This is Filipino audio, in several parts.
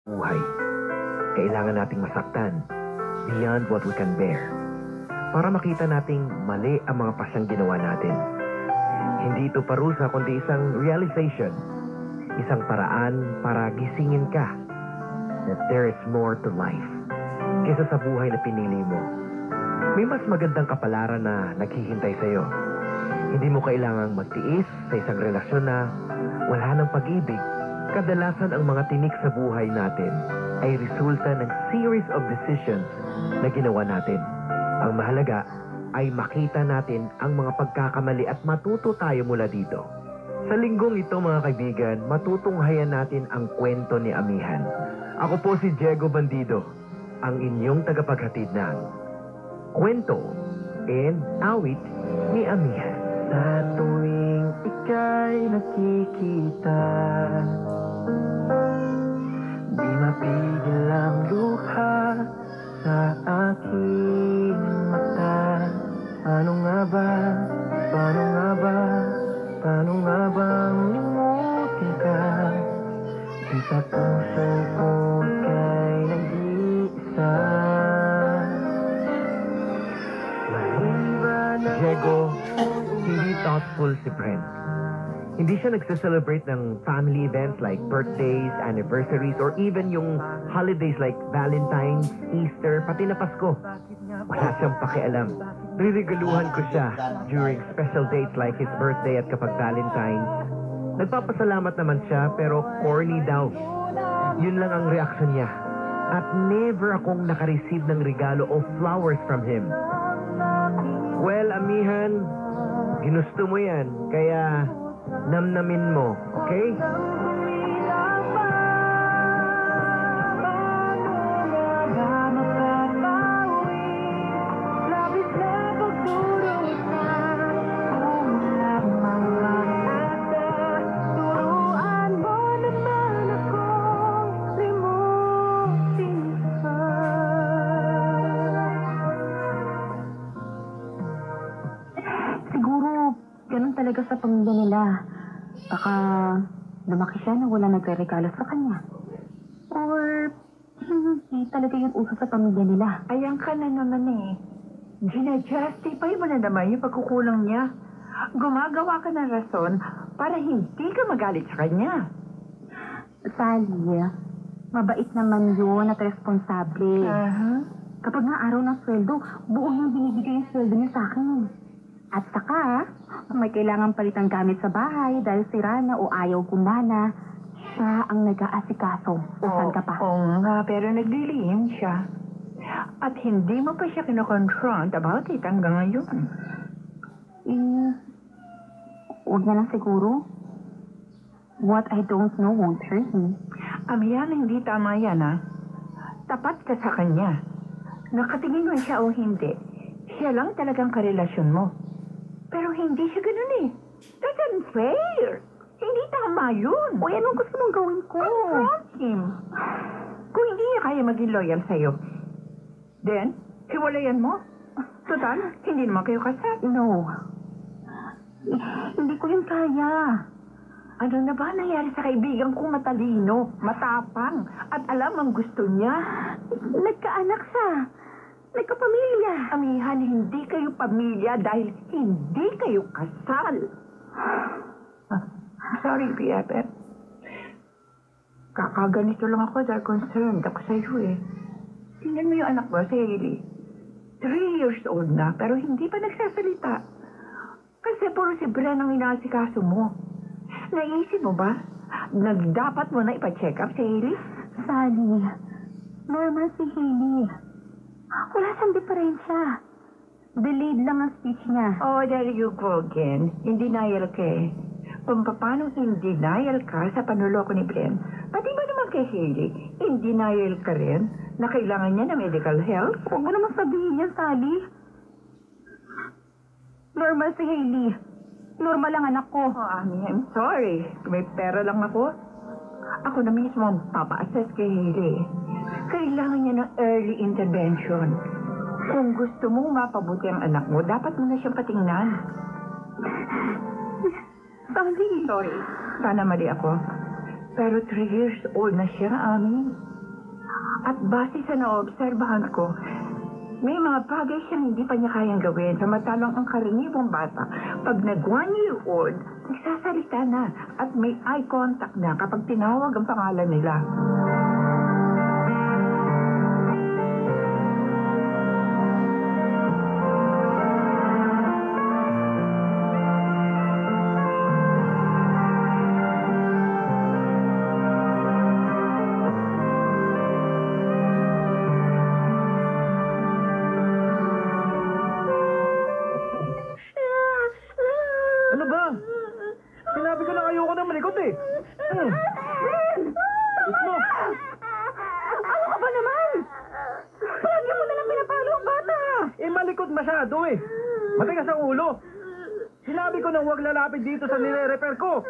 buhay. Kailangan nating masaktan beyond what we can bear para makita nating mali ang mga pasyang ginawa natin. Hindi ito parusa kundi isang realization, isang paraan para gisingin ka that there is more to life kaysa sa buhay na pinili mo. May mas magandang kapalaran na naghihintay sa'yo. Hindi mo kailangang magtiis sa isang relasyon na wala ng pag-ibig. Kadalasan ang mga tinik sa buhay natin ay resulta ng series of decisions na ginawa natin. Ang mahalaga ay makita natin ang mga pagkakamali at matuto tayo mula dito. Sa linggong ito mga kaibigan, matutunghayan natin ang kwento ni Amihan. Ako po si Diego Bandido, ang inyong tagapaghatid ng kwento and awit ni Amihan. Sa tuwing ika'y nakikita, di mapigil ang luha sa aking mata. Paano nga ba, paano nga ba, paano nga bang limutin ka? Di sa puso ko ika'y nag-iisa. Diego, hindi thoughtful si Brent. Hindi siya nagse-celebrate ng family events like birthdays, anniversaries, or even yung holidays like Valentine's, Easter, pati na Pasko. Wala siyang pakialam. Ririgaluhan ko siya during special dates like his birthday at kapag Valentine's. Nagpapasalamat naman siya pero corny daw. Yun lang ang reaksyon niya. At never akong nakareceive ng regalo o flowers from him. Well, Amihan, ginusto mo yan, kaya namnamin mo, okay? Talaga sa pamilya nila. Baka lumaki siya na wala nagre-regalo sa kanya. Or hindi talaga yung uso sa pamilya nila. Ayan ka na naman eh. Gina-justify mo na naman yung pagkukulang niya. Gumagawa ka ng rason para hindi ka magalit sa kanya. Sally, mabait naman yun at responsable. Kapag nga araw ng sweldo, buong nang binibigay yung sweldo niya sa akin. At saka, kung may kailangan palitang gamit sa bahay dahil sira na o ayaw gumana, siya ang nag-aasikaso. Usan ka pa. Oo nga, pero naglilihim siya. At hindi mo pa siya kinoconfront about it hanggang ngayon. Huwag na lang siguro. What I don't know won't hurt me. Amihan, hindi tama yan, ha? Tapat ka sa kanya. Nakatingin man siya o hindi, siya lang talagang karelasyon mo. Pero hindi siya ganun eh. That's unfair. Hindi tama yun. O, anong gusto mong gawin ko? Confront him. Kung hindi niya kaya maging loyal sa'yo, then, hiwalayan mo. Total, hindi naman kayo kasal. No. Hindi ko yun kaya. Ano na ba nangyari sa kaibigan kong matalino, matapang, at alam ang gusto niya? Nagkaanak siya. Nagkapamilya. Amihan, hindi kayo pamilya dahil hindi kayo kasal. Sorry, BFF. Kakaganito lang ako dahil concerned ako sa iyo eh. Tingnan mo yung anak mo, si Hailey. 3 years old na, pero hindi pa nagsasalita. Kasi puro si Bren ang inaasikaso mo. Naisip mo ba? Nagdapat mo na ipa-check up si Hailey? Sally, normal si Hailey. Wala siyang diferensya. Delayed lang ang speech niya. Oh, there you go again. In denial ka eh. Kung paano in denial ka sa panuloko ni Bren, pati ba naman kay Hailey, in denial ka rin na kailangan niya ng medical help? Huwag mo naman sabihin yan, Sally. Normal si Hailey. Normal lang anak ko. Oh, Ami, I'm sorry. May pera lang ako. Ako na mismo ang papa-assess kay Hailey. Kailangan niya ng early intervention. Kung gusto mong mapabuti ang anak mo, dapat mo na siyang patingnan. Sorry. Sana mali ako. Pero 3 years old na siya, Ami. At base sa naobserbahan ko, may mga bagay siyang hindi pa niya kayang gawin. Samantalang ang karaniwang bata, pag nag 1-year-old, nagsasalita na at may eye contact na kapag tinawag ang pangalan nila. Ano ba? Sinabi ko na ayoko na malikot eh. Mo. Ano ka ba naman? Palagi mo nalang pinapalo ang bata. Eh, malikot masyado eh. Matigas ang ulo. Sinabi ko na huwag lalapit dito sa nire-repair ko.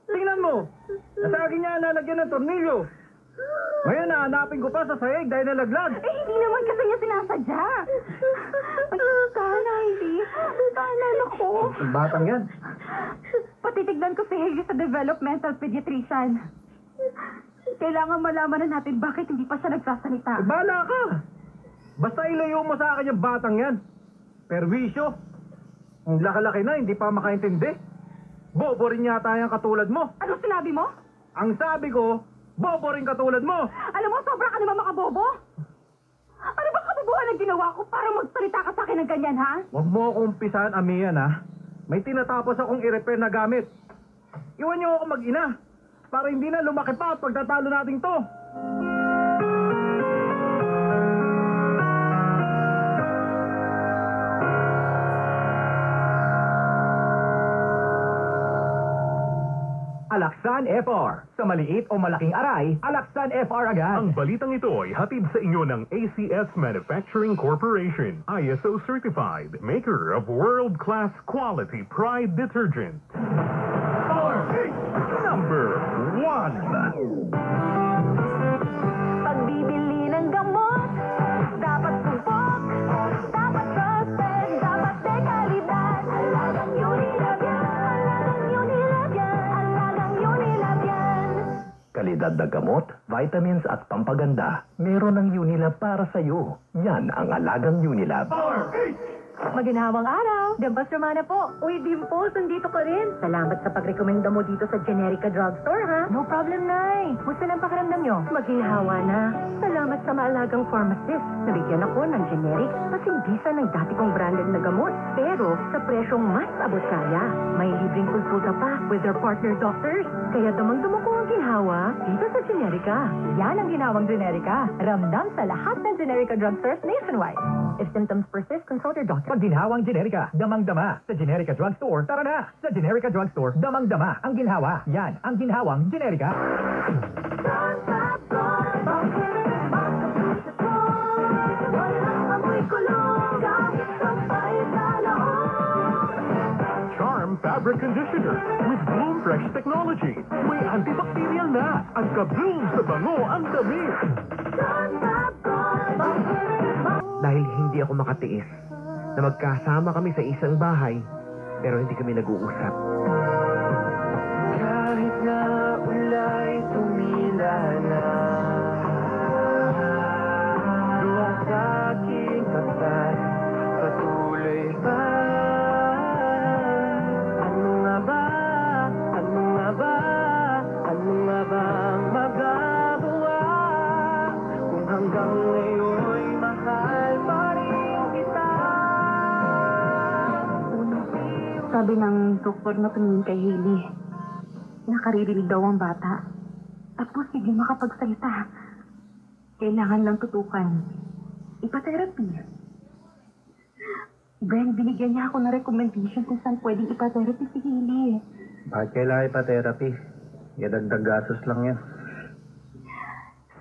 Tingnan mo. Nasa akin niya lalagyan ng tornilyo. Ngayon nahanapin ko pa sa sahig dahil nalaglag. Eh, hindi naman kasi niya sinasadya. Sana, hindi. Sana, naku. Ang batang yan. Patitignan ko si Haley sa developmental pediatrician. Kailangan malaman na natin bakit hindi pa siya nagsasalita. Eh, bahala ka. Basta ilayo mo sa akin yung batang yan. Perwisyo. Ang laki-laki na, hindi pa makaintindi. Bobo rin yata yung katulad mo. Ano sinabi mo? Ang sabi ko, bobo rin katulad mo. Alam mo, sobra ka naman makabobo. Ano ba kabubuhan ang ginawa ko para magsalita ka sa akin ng ganyan, ha? Huwag mo akong umpisahan, Amiyan, ha? May tinatapos akong i-repair na gamit. Iwan niyo ako mag-ina para hindi na lumaki pa at pagtatalo natin to. Alaksan FR. Sa maliit o malaking aray, Alaksan FR agad. Ang balitang ito ay hatid sa inyo ng ACS Manufacturing Corporation, ISO certified, maker of world-class quality Pride detergent. Number 1. Pagbibili ng gamot, dapat subok, dapat trusted, dapat may kalidad. Alagang Unilab yan, alagang Unilab yan, alagang Unilab yan. Kalidad na gamot, vitamins at pampaganda. Meron ng Unilab para sa'yo. Yan ang alagang Unilab. Maginhawang araw. Gambas Romana po. Uy, Dimples, nandito ka rin. Salamat sa pagrekomenda mo dito sa Generica Drugstore, ha? No problem, Nay. Gusto ng pakiramdam nyo? Maginhawa na. Salamat sa maalagang pharmacist. Nabigyan ako ng generic at hindi sa ng dati kong branded na gamot. Pero sa presyong mas abot kaya. May libreng konsulta pa with their partner doctors. Kaya damang-damo ko ang ginhawa dito sa Generica. Yan ang ginhawang Generica. Ramdam sa lahat ng Generica Drugstores nationwide. If symptoms persist, consult your doctor. Pag ginhawang Generica, damang-dama. Sa Generica Drugstore, tara na! Sa Generica Drugstore, damang-dama ang ginhawa. Yan ang ginhawang Generica. Charm Fabric Conditioner with Bloom Fresh Technology. May antibacterial na at ka-bloom sa bango ang damit. Dahil hindi ako makatiis na magkasama kami sa isang bahay pero hindi kami nag-uusap. Kahit na ulay tumila na, luha sa aking katas, patuloy pa. Ano nga ba? Ano nga ba? Ano nga ba ang magagawa? Kung hanggang ngayon'y mahal pa rin kita. Sabi ng doktor na tumingin kay Hailey, nakaririnig daw ang bata. Tapos hindi makapagsalita. Kailangan lang tutukan. Ipa-therapy. Ben, binigyan niya ako ng recommendation kung saan pwedeng ipa-therapy si Hailey. Bakit kailangan ipa-therapy? Yadagdag gasos lang yan.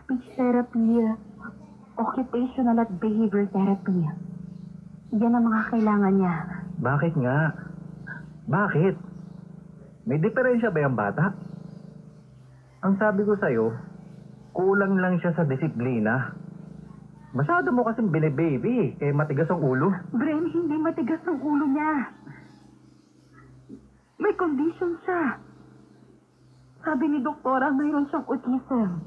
Speech therapy, occupational at behavior therapy. Yan ang mga kailangan niya. Bakit nga? Bakit? May diferensya ba yung bata? Ang sabi ko sa'yo, kulang lang siya sa disiplina. Masyado mo kasing bine-baby, kaya matigas ang ulo. Bren, hindi matigas ang ulo niya. May condition siya. Sabi ni doktora, mayroon siyang autism.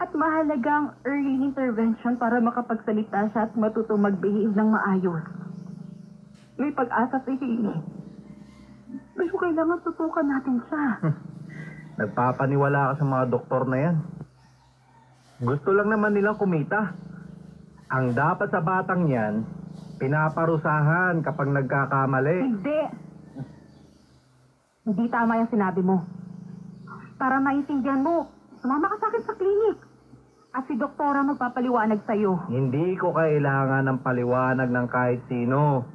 At mahalagang early intervention para makapagsalita siya at matutong mag-behave ng maayos. May pag-asa si Hailey. Pero kailangan tutukan natin siya. Nagpapaniwala ka sa mga doktor na yan. Gusto lang naman nilang kumita. Ang dapat sa batang yan, pinaparusahan kapag nagkakamali. Hindi. Hindi tama yung sinabi mo. Para maintindihan mo, sumama ka sa akin sa klinik. At si doktora magpapaliwanag sa'yo. Hindi ko kailangan ng paliwanag ng kahit sino.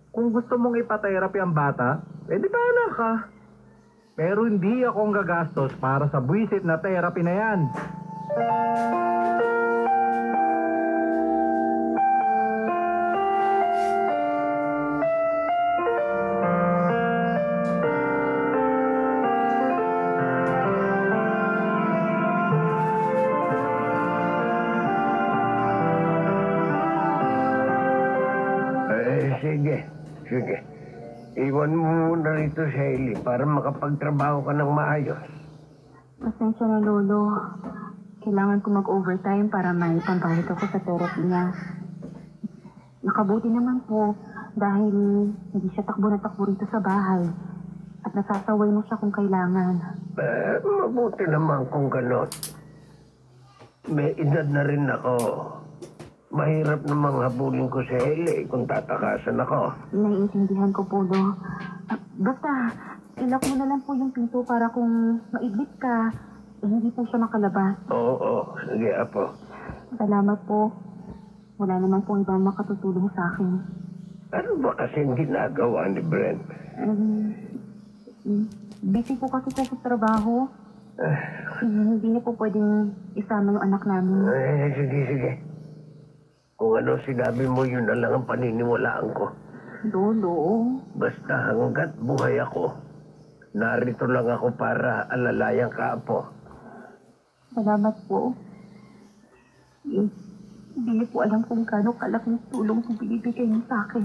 Kung gusto mong ipatherapy ang bata, edi bahala ka. Pero hindi ako ang gagastos para sa buwisit na therapy na yan. Sige. Iwan mo muna rito si Hailey para makapagtrabaho ka ng maayos. Pasensya na, Lolo. Kailangan ko mag-overtime para may pambayad ako sa therapy niya. Nakabuti naman po dahil hindi siya takbo na takbo rito sa bahay. At nasasaway mo siya kung kailangan. Mabuti naman kung gano'n. May edad na rin ako. Mahirap namang habulin ko si Hailey kung tatakasan ako. Naiintindihan ko po, Lo. Basta, ilak mo na lang po yung pinto para kung maidlip ka, hindi po siya makalabas. Oo. Sige, Apo. Salamat po. Wala naman po ibang makatutulong sa akin. Ano ba kasing ginagawa ni Brent? Busy po kasi ko sa trabaho. Hindi niya po pwedeng isama yung anak namin. Sige. Kung ano sinabi mo, yun na lang ang paniniwalaan ko. Lolo. Basta hanggat buhay ako, narito lang ako para alalayan ka, Apo. Salamat po. Hindi niyo po alam kung gaano kalaking tulong kung binibigay niyo sa akin.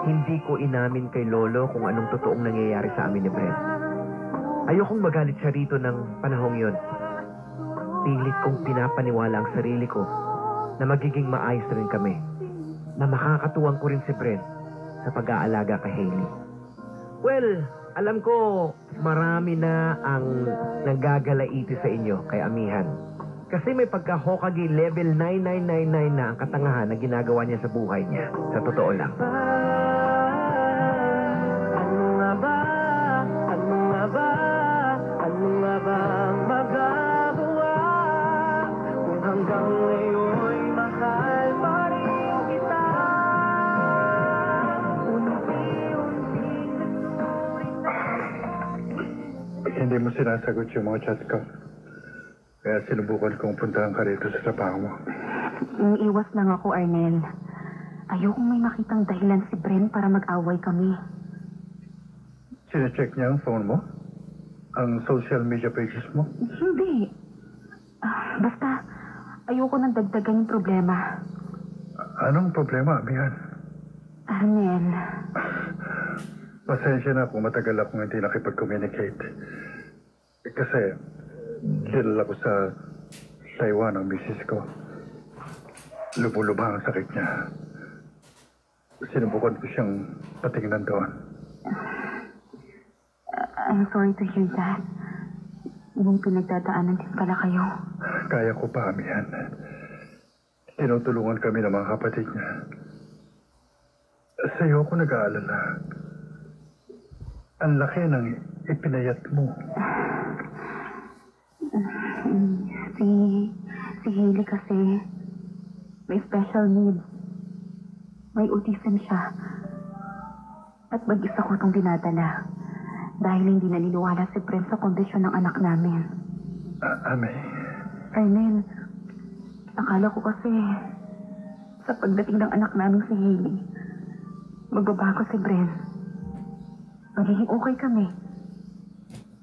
Hindi ko inamin kay Lolo kung anong totoong nangyayari sa amin ni Brent. Ayokong magalit siya rito ng panahong yon. Pilit kong pinapaniwala ang sarili ko na magiging maayos rin kami. Na makakatuwang ko rin si Brent sa pag-aalaga kay Hailey. Well, alam ko marami na ang nanggagalaiti sa inyo kay Amihan. Kasi may pagka-Hokage level 9999 na ang katangahan na ginagawa niya sa buhay niya. Sa totoo lang. Ano nga ba ang magagawa kung hanggang ngayon'y mahal pa rin kita? Hindi mo sinasagot yung mga chat ko. Kaya sinubukan kong puntahan ka rito sa trabaho mo. Iwas lang ako, Arnel. Ayokong may makitang dahilan si Bren para mag-away kami. Sinecheck niya ang phone mo? Ang social media pages mo? Hindi. Basta, ayoko nang dagdagan yung problema. Anong problema, Amihan? Arnel, Pasensya na kung matagal akong hindi nakipag-communicate. Kasi, kilala ko sa Taiwan ang misis ko. Lubha-lubha ang sakit niya. Sinubukan ko siyang patingnan doon. I'm sorry to hear that. Yung pinagdadaanan din pala kayo. Kaya ko pa, Amihan. Tinutulungan kami ng mga kapatid niya. Sa'yo ako nag-aalala. Ang laki ng ipinayat mo. Si Hailey kasi may special needs. May autism siya. At mag-isa ko itong dinadala. Dahil hindi naniniwala si Brent sa kondisyon ng anak namin. Ame. Arnel, akala ko kasi sa pagdating ng anak namin si Hailey, magbabago si Brent. Magiging okay kami.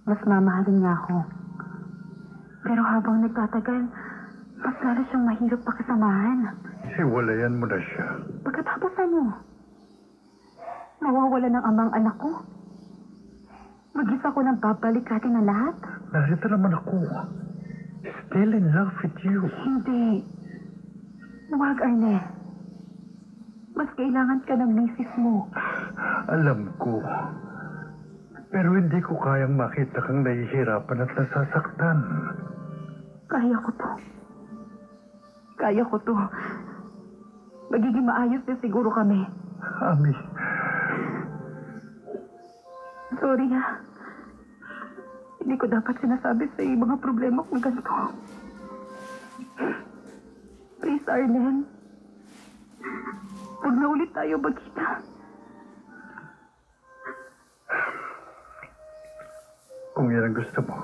Mas mamahalin niya ako. Pero habang nagtatagal, mas lalo siyang mahirap pakisamahan. Hiwalayan mo na siya. Pagkatapos ano? Nawawala ng amang anak ko. Mag-isa ko nang pabalikatin ang lahat? Narito naman ako. Still in love with you. Hindi. Huwag, Arne. Mas kailangan ka ng misis mo. Alam ko. Pero hindi ko kayang makita kang nahihirapan at nasasaktan. Kaya ko to. Kaya ko to. Magiging maayos din siguro kami. Ami, Sorry ha. Hindi ko dapat sinasabi sa iyo mga problema kong ganito. Please, Arlen. Huwag na ulit tayo magkita. kung yan ang gusto mo.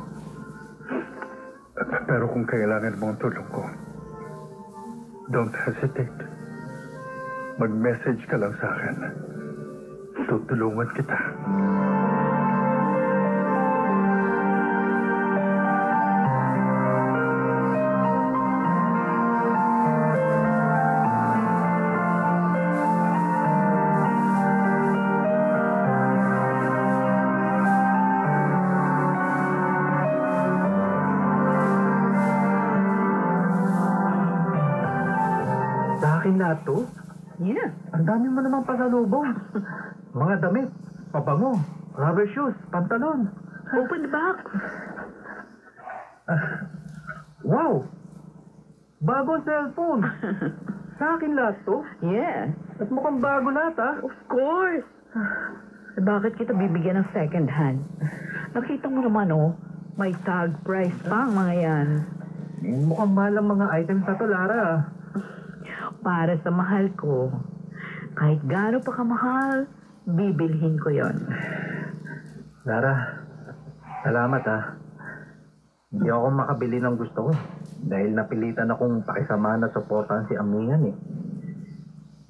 Pero kung kailangan mo ang tulong ko, don't hesitate. Mag-message ka lang sa akin. Tutulungan kita. Sa akin na to? Yeah. Ang dami mo namang pasalubong. Mga damit, pabango, rubber shoes, pantalon. Open the box. Wow! Bagong cellphone. Sa akin lahat to? Yes. At mukhang bago lahat, ah. Of course. Bakit kita bibigyan ng second hand? Nakita mo naman, oh, may tag price pa ang mga yan. Mukhang mahal ang mga items na to, Lara. Para sa mahal ko, kahit gaano pa kamahal, bibilhin ko yon. Lara, salamat, ah. Hindi ako makabili ng gusto ko. Dahil napilitan akong pakisamahan at supportan si Amihan, eh.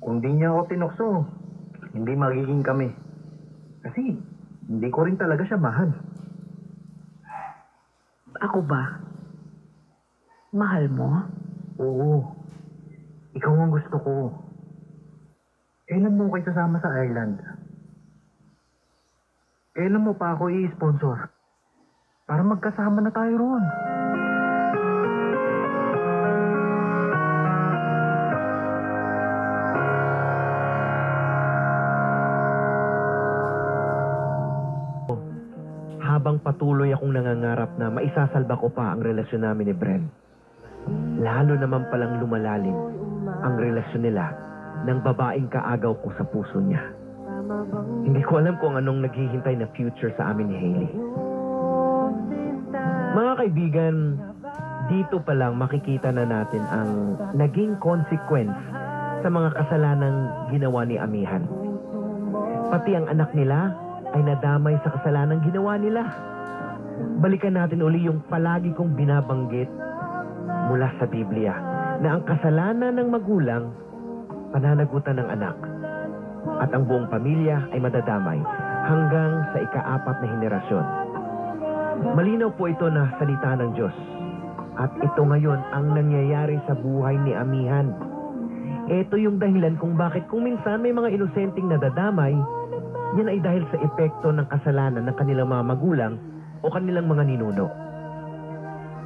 Kung di niya ako tinukso, hindi magiging kami. Kasi, hindi ko rin talaga siya mahal. Ako ba? Mahal mo? Oo. Ikaw ang gusto ko. Kailan mo kayo sasama sa Ireland? Kailan mo pa ako i-sponsor? Para magkasama na tayo roon. Habang patuloy akong nangangarap na maisasalba ko pa ang relasyon namin ni Bren, lalo naman palang lumalalim ang relasyon nila ng babaeng kaagaw ko sa puso niya. Hindi ko alam kung anong naghihintay na future sa amin ni Hailey. Mga kaibigan, dito pa lang makikita na natin ang naging consequence sa mga kasalanang ginawa ni Amihan. Pati ang anak nila ay nadamay sa kasalanang ginawa nila. Balikan natin uli yung palagi kong binabanggit mula sa Biblia na ang kasalanan ng magulang, pananagutan ng anak, at ang buong pamilya ay madadamay hanggang sa ika-4 na henerasyon. Malinaw po ito na salita ng Diyos. At ito ngayon ang nangyayari sa buhay ni Amihan. Ito yung dahilan kung bakit kung minsan may mga inosenteng nadadamay, yan ay dahil sa epekto ng kasalanan ng kanilang mga magulang o kanilang mga ninuno.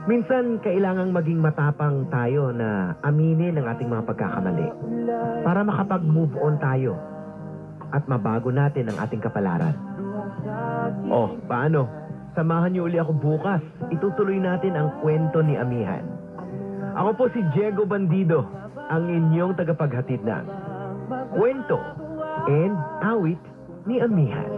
Minsan, kailangang maging matapang tayo na aminin ang ating mga pagkakamali para makapag-move on tayo at mabago natin ang ating kapalaran. Oh, paano? Samahan niyo uli ako bukas. Itutuloy natin ang kwento ni Amihan. Ako po si Diego Bandido, ang inyong tagapaghatid ng kwento and awit ni Amihan.